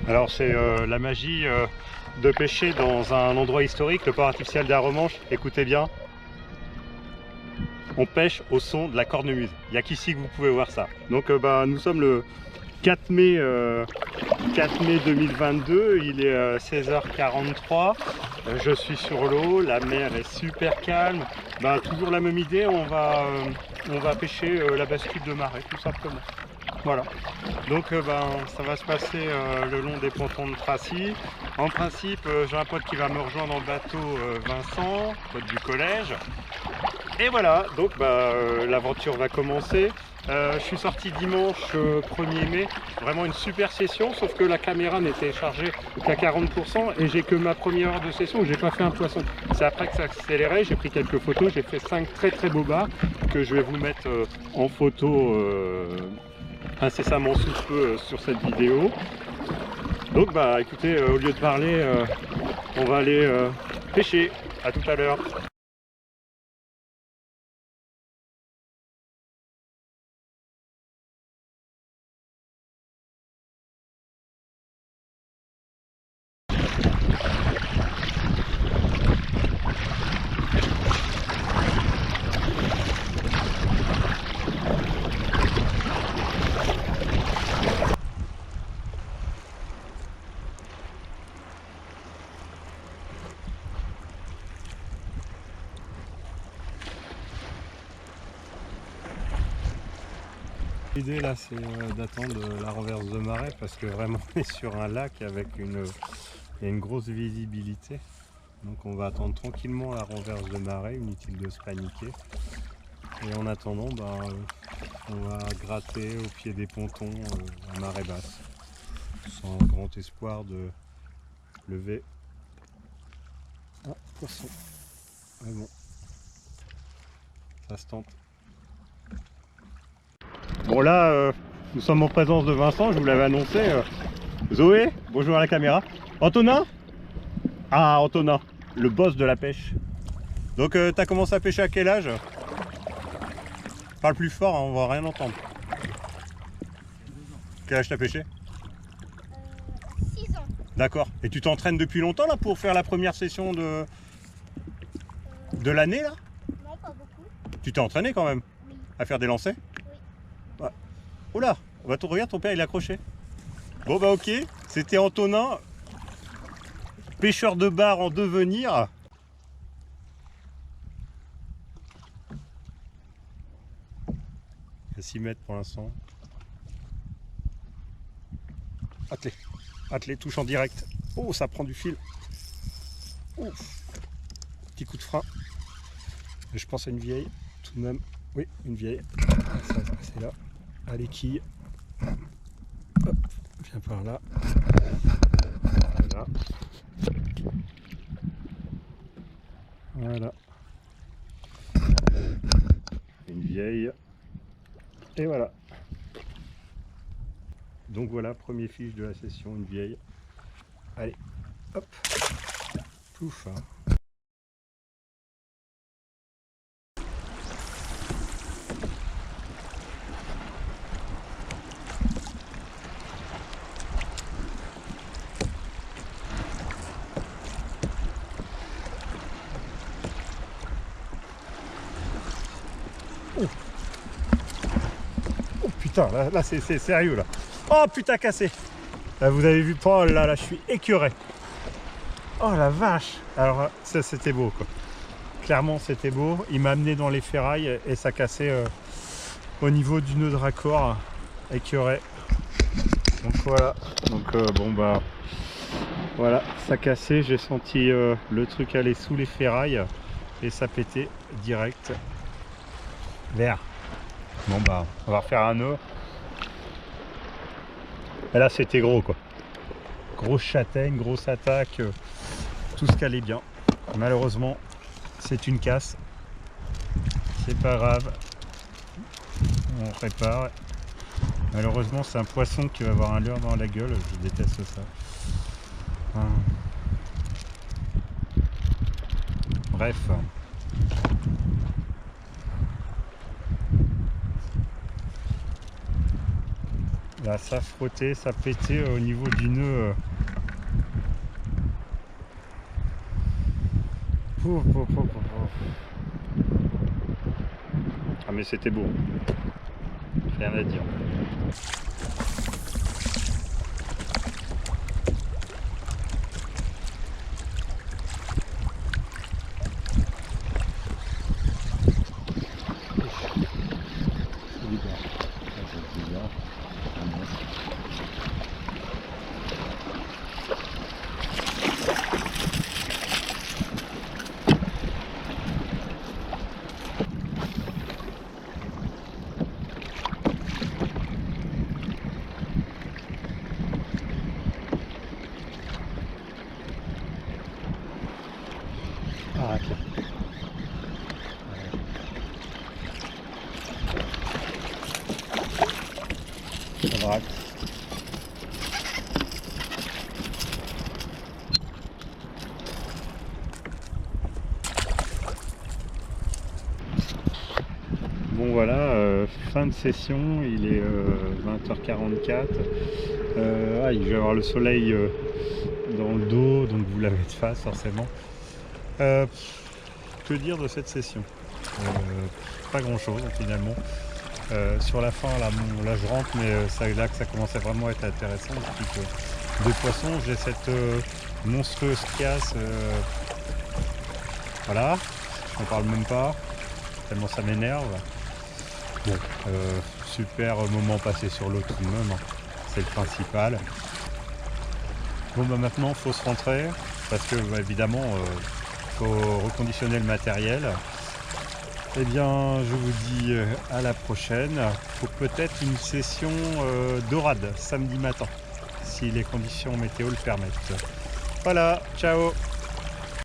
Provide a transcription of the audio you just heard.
Alors c'est la magie de pêcher dans un endroit historique, le port artificiel d'Arromanches. Écoutez bien, on pêche au son de la cornemuse. Il n'y a qu'ici que vous pouvez voir ça. Donc nous sommes le 4 mai, 2022, il est 16h43. Je suis sur l'eau, la mer est super calme. Toujours la même idée, on va pêcher la bascule de marée tout simplement. Voilà, donc ça va se passer le long des pontons de Tracy. En principe, j'ai un pote qui va me rejoindre en bateau, Vincent, pote du collège. Et voilà, donc l'aventure va commencer. Je suis sorti dimanche 1er mai, vraiment une super session, sauf que la caméra n'était chargée qu'à 40% et j'ai que ma première heure de session où j'ai pas fait un poisson. C'est après que ça accélérait, j'ai pris quelques photos, j'ai fait 5 très beaux bars que je vais vous mettre en photo incessamment sous peu sur cette vidéo. Donc écoutez, au lieu de parler, on va aller pêcher. À tout à l'heure. L'idée là c'est d'attendre la renverse de marée parce que vraiment on est sur un lac avec il y a une grosse visibilité. Donc on va attendre tranquillement la renverse de marée, inutile de se paniquer. Et en attendant, on va gratter au pied des pontons à marée basse. Sans grand espoir de lever un poisson. Mais bon, ça se tente. Bon là, nous sommes en présence de Vincent, je vous l'avais annoncé. Zoé, bonjour à la caméra. Antonin? Ah, Antonin, le boss de la pêche. Donc t'as commencé à pêcher à quel âge? Parle plus fort, hein, on va rien entendre. Quel âge t'as pêché? 6 ans. D'accord. Et tu t'entraînes depuis longtemps là pour faire la première session de l'année là? Non, pas beaucoup. Tu t'es entraîné quand même? Oui. À faire des lancers? Oui. Ouais. Oula, regarde ton père il est accroché. Bon ok, c'était Antonin, pêcheur de bar en devenir. À 6 mètres pour l'instant. Attelé, touche en direct. Oh, ça prend du fil. Ouf. Petit coup de frein. Je pense à une vieille, tout de même. Oui, une vieille. Ça va se passer là. À l'équille. Hop, viens par là. Voilà. Voilà. Une vieille. Et voilà. Donc voilà, premier fiche de la session, une vieille. Allez, hop. Pouf. Oh putain, là c'est sérieux là. Oh putain cassé. Là, vous avez vu, oh là je suis écœuré. Oh la vache. Alors ça c'était beau quoi. Clairement c'était beau. Il m'a amené dans les ferrailles et ça cassait au niveau du nœud de raccord. Écœuré. Donc voilà. Donc voilà, ça cassait. J'ai senti le truc aller sous les ferrailles et ça pétait direct. Vert. Bon on va refaire un nœud. Et là c'était gros quoi. Grosse châtaigne, grosse attaque, tout ce qu'allait bien. Malheureusement c'est une casse. C'est pas grave. On répare. Malheureusement c'est un poisson qui va avoir un leurre dans la gueule. Je déteste ça. Bref. Là, ça frottait, ça pétait au niveau du nœud. Ah mais c'était beau, rien à dire. Ah, ok. Ça va. Bon voilà, fin de session, il est 20h44. Il va y avoir le soleil dans le dos, donc vous l'avez de face forcément. Que dire de cette session? Pas grand chose finalement. Sur la fin là je rentre, mais c'est là que ça commençait vraiment à être intéressant. Depuis que des poissons, j'ai cette monstrueuse casse. Voilà, je n'en parle même pas, tellement ça m'énerve. Bon, super moment passé sur l'eau tout de même, hein. C'est le principal. Bon bah maintenant il faut se rentrer parce que bah, évidemment faut reconditionner le matériel. Eh bien je vous dis à la prochaine pour peut-être une session dorade samedi matin si les conditions météo le permettent. Voilà, ciao.